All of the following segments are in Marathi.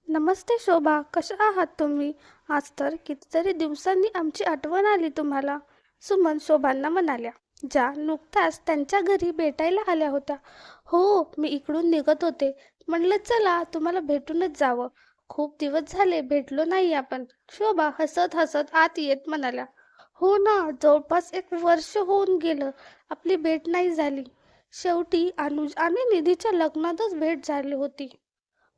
नमस्ते शोभा, कशा आहात तुम्ही? आज तर कितीतरी दिवसांनी आमची आठवण आली तुम्हाला. सुमन शोभांना म्हणाल्या, ज्या नुकत्याच त्यांच्या घरी भेटायला आल्या होत्या. हो, मी इकडून निघत होते. म्हणलं चला तुम्हाला भेटूनच जावं. खूप दिवस झाले भेटलो नाही आपण. शोभा हसत हसत आत येत म्हणाल्या, हो ना, जवळपास 1 वर्ष होऊन गेलं. आपली भेट नाही झाली. शेवटी अनुज आणि निधीच्या लग्नातच भेट झाली होती.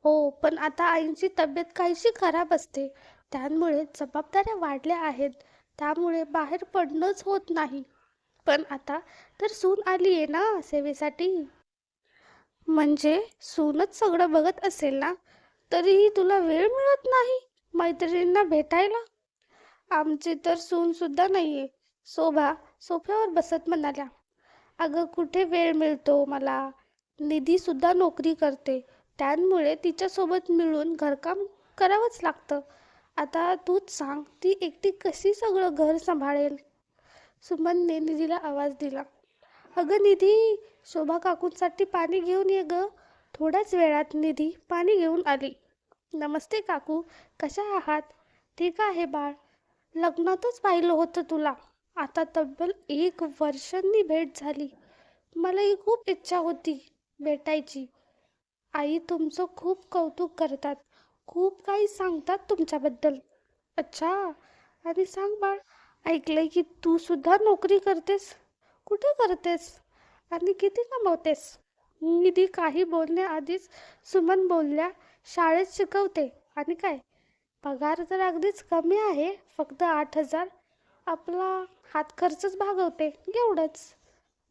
हो, पण आता आईंची तब्येत काहीशी खराब असते. त्यामुळे जबाबदाऱ्या वाढल्या आहेत. त्यामुळे बाहेर पडणंच होत नाही. पण आता तर सून आली आहे ना सेवेसाठी. म्हणजे सूनच सगळं बघत असेल ना, तरीही तुला वेळ मिळत नाही मैत्रिणींना भेटायला. आमची तर सून सुद्धा नाहीये. शोभा सोफ्यावर बसत म्हणाल्या, अगं कुठे वेळ मिळतो मला. निधी सुद्धा नोकरी करते. त्यामुळे तिच्यासोबत मिळून घरकाम करावंच लागतं. आता तूच सांग, ती एकटी कशी सगळं घर सांभाळेल? सुमनने निधीला आवाज दिला, अगं निधी, शोभा काकूंसाठी पाणी घेऊन ये ग. थोड्याच वेळात निधी पाणी घेऊन आली. नमस्ते काकू, कशा आहात? ठीक आहे बाळ. लग्नातच पाहिलं होतं तुला. आता तब्बल 1 वर्षांनी भेट झाली. मलाही खूप इच्छा होती भेटायची. आई तुमचं खूप कौतुक करतात. खूप काही सांगतात तुमच्याबद्दल. अच्छा, आणि सांग बाळ, ऐकलंय की तू सुद्धा नोकरी करतेस. कुठे करतेस आणि किती कमवतेस? निधी काही बोलण्याआधीच सुमन बोलल्या, शाळेत शिकवते. आणि काय, पगार तर अगदीच कमी आहे, फक्त 8,000. आपला हातखर्चच भागवते, एवढंच.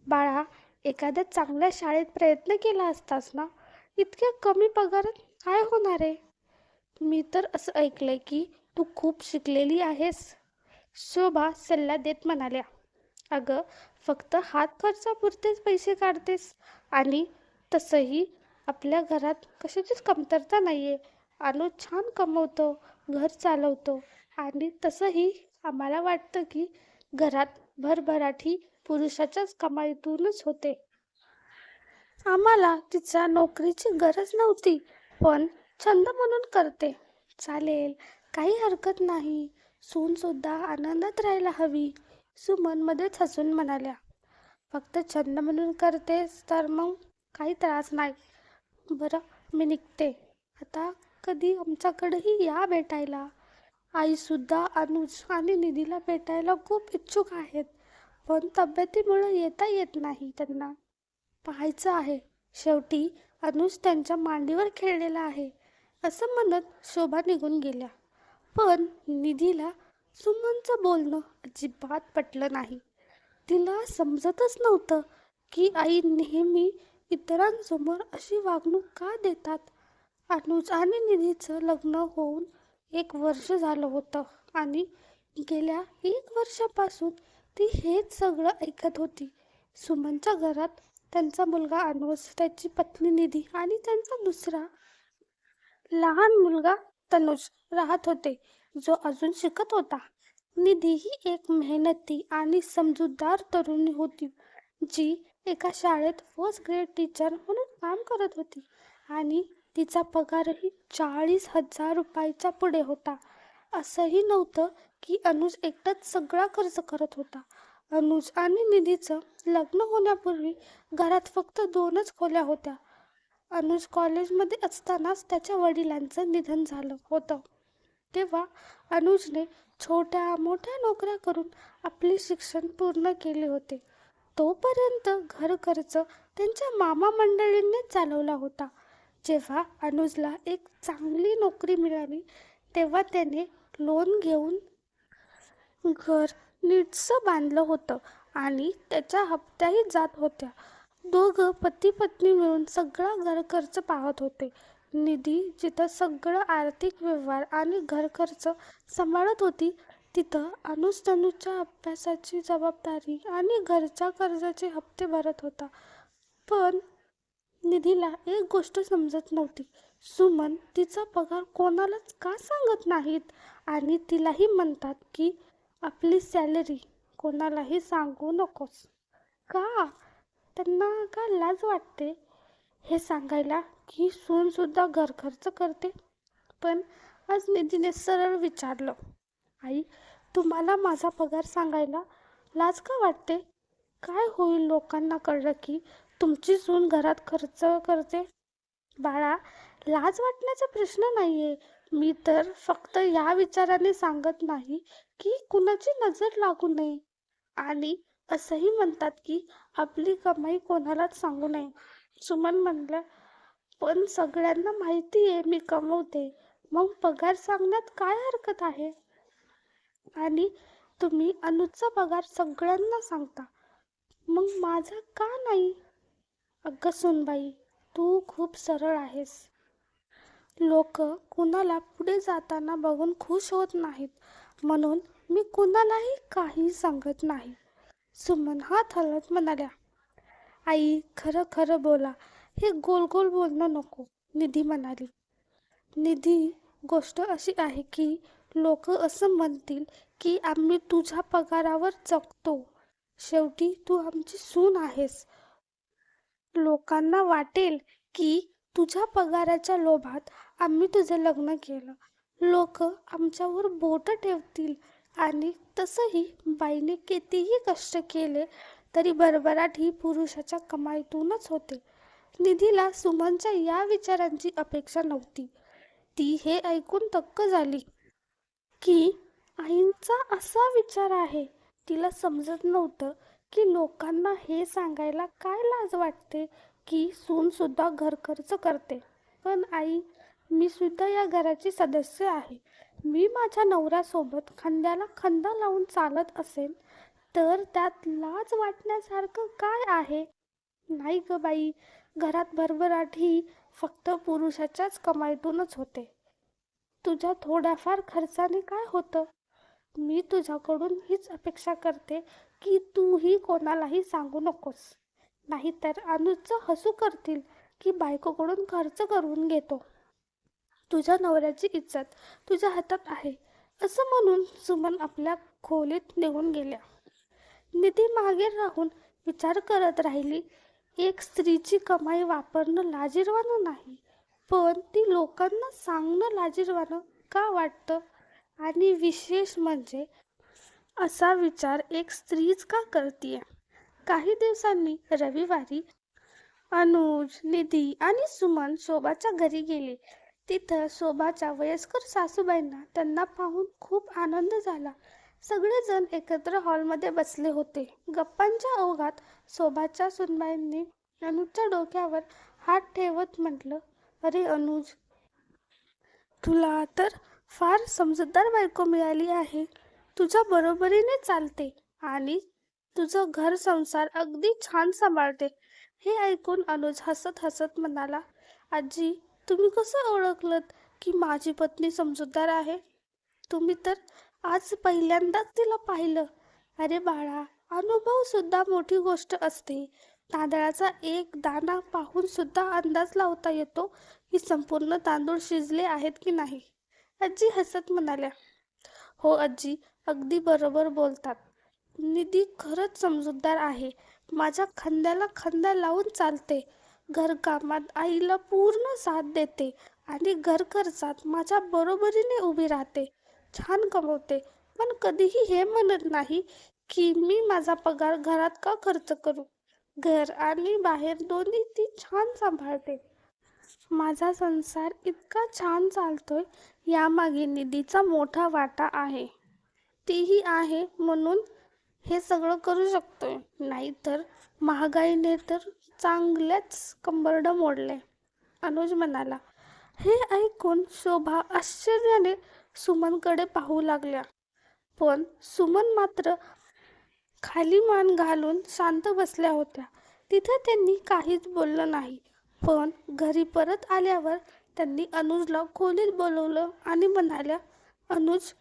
बाळा, एखाद्या चांगल्या शाळेत प्रयत्न केला असतास ना, इतक्या कमी पगारात काय होणार आहे? मी तर असं ऐकलंय की तू खूप शिकलेली आहेस. शोभा सल्ला देत म्हणाल्या, अगं फक्त हात खर्चापुरतेच पैसे काढतेस. आणि तसंही आपल्या घरात कशाचीच कमतरता नाहीये. अनुज छान कमवतो, घर चालवतो. आणि तसंही आम्हाला वाटतं की घरात भरभराटी पुरुषाच्याच कमाईतूनच होते. आम्हाला तिच्या नोकरीची गरज नव्हती, पण छंद म्हणून करते. चालेल, काही हरकत नाही. सून सुद्धा आनंदात राहायला हवी. सुमन मध्येच हसून म्हणाल्या, फक्त छंद म्हणून करतेस तर मग काही त्रास नाही. बरं, मी निघते. आता कधी आमच्याकडेही या भेटायला. आई सुद्धा अनुज आणि निधीला भेटायला खूप इच्छुक आहेत, पण तब्येतीमुळे येता येत नाही त्यांना. पाहायचं आहे. शेवटी अनुज त्यांच्या मांडीवर खेळलेला आहे, असं म्हणत शोभा निघून गेल्या. पण निधीला सुमनचं बोलणं अजिबात पटलं नाही. तिला समजतच नव्हतं की आई नेहमी इतरांसमोर अशी वागणूक का देतात. अनुज आणि निधीचं लग्न होऊन 1 वर्ष झालं होतं आणि गेल्या 1 वर्षापासून ती हेच सगळं ऐकत होती. सुमनच्या घरात त्यांचा मुलगा अनुज, त्याची पत्नी निधी आणि त्यांचा दुसरा लहान मुलगा तनुज राहत होते, जो अजून शिकत होता. निधी ही एक मेहनती आणि समजूतदार तरुणी होती, जी एका शाळेत फर्स्ट ग्रेड टीचर म्हणून काम करत होती. आणि तिचा पगारही 40,000 रुपयाच्या पुढे होता. असंही नव्हतं की अनुज एकटाच सगळा खर्च करत होता. अनुज आणि निधीचं लग्न होण्यापूर्वी घरात फक्त 2च खोल्या होत्या. अनुज कॉलेजमध्ये असतानाच त्याच्या वडिलांचं निधन झालं होतं. तेव्हा अनुजने छोट्या मोठ्या नोकऱ्या करून आपले शिक्षण पूर्ण केले होते. तोपर्यंत घर खर्च त्यांच्या मामा मंडळींनी चालवला होता. जेव्हा अनुजला एक चांगली नोकरी मिळाली, तेव्हा त्याने लोन घेऊन घर नीटसं बांधलं होतं आणि त्याच्या हप्त्याही जात होत्या. दोघं पती पत्नी मिळून सगळा घरखर्च पाहत होते. निधी जिथं सगळं आर्थिक व्यवहार आणि घरखर्च सांभाळत होती, तिथं अनुज तनूच्या अभ्यासाची जबाबदारी आणि घरच्या कर्जाचे हप्ते भरत होता. पण निधीला एक गोष्ट समजत नव्हती. सुमन तिचा पगार कोणालाच का सांगत नाहीत आणि तिलाही म्हणतात की आपली सॅलरी कोणालाही सांगू नकोस. का? त्यांना का लाज वाटते हे सांगायला की सून सुद्धा घर खर्च करते? पण आज निधीने सरळ विचारलं, आई, तुम्हाला माझा पगार सांगायला लाज का वाटते? काय होईल लोकांना कळलं की तुमची सून घरात खर्च करते? बाळा, लाज वाटण्याचा प्रश्न नाहीये. मी तर फक्त या विचाराने सांगत नाही की कुणाची नजर लागू नये. आणि असंही म्हणतात की आपली कमाई कोणालाच सांगू नये. सुमन म्हणलं, पण सगळ्यांना माहिती आहे मी कमवते. मग पगार सांगण्यात काय हरकत आहे? आणि तुम्ही अनुजचा पगार सगळ्यांना सांगता, मग माझा का नाही? अगं सुनबाई, तू खूप सरळ आहेस. लोक कुणाला पुढे जाताना बघून खुश होत नाहीत, म्हणून मी कुणालाही काही सांगत नाही. सुमन हात हलवत म्हणाल्या, आई, खरं खरं बोला, हे गोल गोल बोलणं नको. निधी म्हणाली, निधी, गोष्ट अशी आहे की लोक असं म्हणतील की आम्ही तुझ्या पगारावर जगतो. शेवटी तू आमची सून आहेस. लोकांना वाटेल की तुझ्या पगाराच्या लोभात आम्ही तुझं लग्न केलं. लोक आमच्यावर बोट ठेवतील. आणि तसंही बाईने कितीही कष्ट केले तरी भरभराट ही पुरुषाच्या कमाईतूनच होते. निधीला सुमनच्या या विचारांची अपेक्षा नव्हती. ती हे ऐकून थक्क झाली की आईंचा असा विचार आहे. तिला समजत नव्हतं की लोकांना हे सांगायला काय लाज वाटते की सून सुद्धा घर खर्च करते. पण आई, मी सुद्धा या घराची सदस्य आहे. मी माझ्या नवऱ्यासोबत खांद्याला खांदा लावून चालत असेल तर त्यात लाज वाटण्यासारखं काय आहे? नाही ग बाई, घरात भरभराट ही फक्त पुरुषाच्याच कमाईतूनच होते. तुझ्या थोड्याफार खर्चाने काय होतं? मी तुझ्याकडून हीच अपेक्षा करते की तूही कोणालाही सांगू नकोस. नाहीतर अनुजचं हसू करतील की बायकोकडून खर्च करून घेतो. तुझ्या नवऱ्याची इज्जत तुझ्या हातात आहे. असं म्हणून सुमन आपल्या खोलीत निघून गेल्या. निधी मागे राहून विचार करत राहिली. एक स्त्रीची कमाई वापरणं लाजिरवाणं नाही, पण ती लोकांना सांगणं लाजिरवाणं का वाटतं? आणि विशेष म्हणजे असा विचार एक स्त्रीच का करतीये? काही दिवसांनी रविवारी अनुज, निधी आणि सुमन शोभाच्या घरी गेले. तिथं शोभाच्या वयस्कर सासूबाईंना त्यांना पाहून खूप आनंद झाला. सगळेजण एकत्र हॉलमध्ये बसले होते. गप्पांच्या ओघात शोभाच्या सुनबाईंनी अनुजच्या डोक्यावर हात ठेवत म्हटलं, अरे अनुज, तुला तर फार समजूतदार बायको मिळाली आहे. तुझ्या बरोबरीने चालते आणि तुझं घर संसार अगदी छान सांभाळते. हे ऐकून अनुज हसत हसत म्हणाला, आजी, तुम्ही कसं ओळखलत की माझी पत्नी समजूतदार आहे? तुम्ही तर आज पहिल्यांदाच तिला पाहिलं. अरे बाळा, अनुभव सुद्धा मोठी गोष्ट असते. तांदळाचा एक दाणा पाहून सुद्धा अंदाज लावता येतो की संपूर्ण तांदूळ शिजले आहेत की नाही. आजी हसत म्हणाल्या, हो आजी, अगदी बरोबर बोलतात. निधी खरंच समजूतदार आहे. माझ्या खांद्याला खांदा लावून चालते. घरकामात आईला पूर्ण साथ देते आणि घर खर्चात माझ्या बरोबरीने उभी राहते. छान कमवते, पण कधीही हे म्हणत नाही की मी माझा पगार घरात का खर्च करू. घर आणि बाहेर दोन्ही ती छान सांभाळते. माझा संसार इतका छान चालतोय यामागे निधीचा मोठा वाटा आहे. तीही आहे म्हणून हे सगळं करू शकतोय. नाहीतर महागाईने तर चांगल्याच कंबरडं मोडले. अनुज म्हणाला. हे ऐकून शोभा आश्चर्याने सुमनकडे पाहू लागल्या. पण सुमन मात्र खाली मान घालून शांत बसल्या होत्या. तिथे त्यांनी काहीच बोललं नाही. पण घरी परत आल्यावर त्यांनी अनुजला खोलीत बोलवलं आणि म्हणाल्या, अनुज,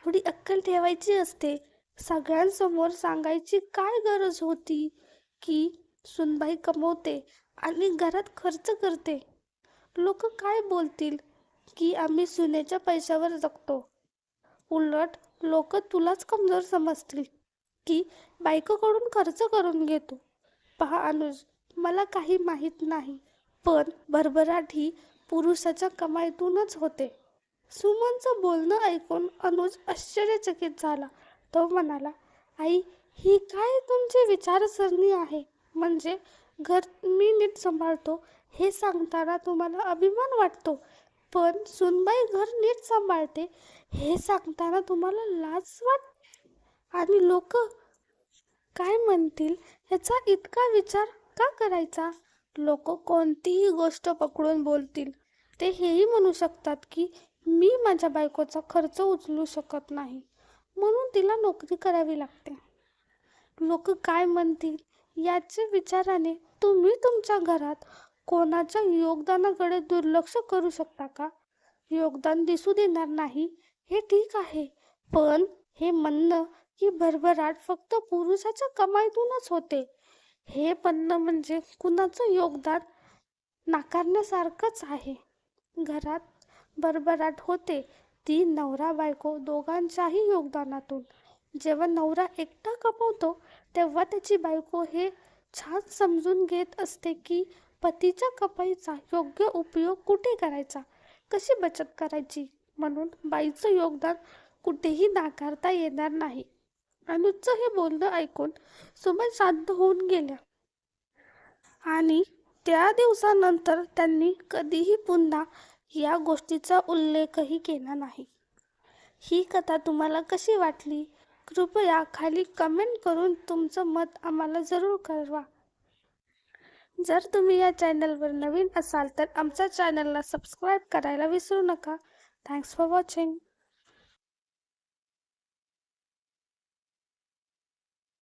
थोडी अक्कल ठेवायची असते. सगळ्यांसमोर सांगायची काय गरज होती की सुनबाई कमवते आणि घरात खर्च करते. लोक काय बोलतील की आम्ही सुनेच्या पैशावर जगतो. उलट लोक तुलाच कमजोर समजतील की बायकोकडून खर्च करून घेतो. पहा अनुज, मला काही माहीत नाही, पण भरभराट ही पुरुषाच्या कमाईतूनच होते. सुमनचं बोलणं ऐकून अनुज आश्चर्यचकित झाला. तो म्हणाला, आई, ही काय तुमची विचारसरणी आहे? म्हणजे घर मी नीट सांभाळतो हे सांगताना तुम्हाला अभिमान वाटतो, पण सुनबाई घर नीट सांभाळते हे सांगताना तुम्हाला लाज वाटते. आणि लोक काय म्हणतील ह्याचा इतका विचार का करायचा? लोक कोणतीही गोष्ट पकडून बोलतील. ते हेही म्हणू शकतात की मी माझ्या बायकोचा खर्च उचलू शकत नाही, म्हणून तिला नोकरी करावी लागते. लोक काय म्हणतील याच्या विचाराने तुम्ही तुमच्या घरात कोणाच्या योगदानाकडे दुर्लक्ष करू शकता का? योगदान दिसू देणार नाही हे ठीक आहे, पण हे म्हणणं की भरभराट फक्त पुरुषाच्या कमाईतूनच होते, हे म्हणणं म्हणजे कुणाचं योगदान नाकारण्यासारखंच आहे. घरात भरभराट होते ती नवरा बायको दोघांच्याही योगदानातून. जेव्हा नवरा एकटा कमवतो तेव्हा त्याची बायको हे छान समजून घेत असते की पतीच्या कमाईचा योग्य उपयोग कुठे करायचा, कशी बचत करायची. म्हणून बाईचं योगदान कुठेही नाकारता येणार नाही. अनुजचं हे बोलणं ऐकून सुमन शांत होऊन गेल्या आणि त्या दिवसानंतर त्यांनी कधीही पुन्हा या गोष्टीचा उल्लेखही केला नाही. ही कथा तुम्हाला कशी वाटली? कृपया खाली कमेंट करून तुमचं मत आम्हाला जरूर कळवा. जर तुम्ही या चॅनलवर नवीन असाल तर आमच्या चॅनलला सबस्क्राईब करायला विसरू नका. Thanks for watching.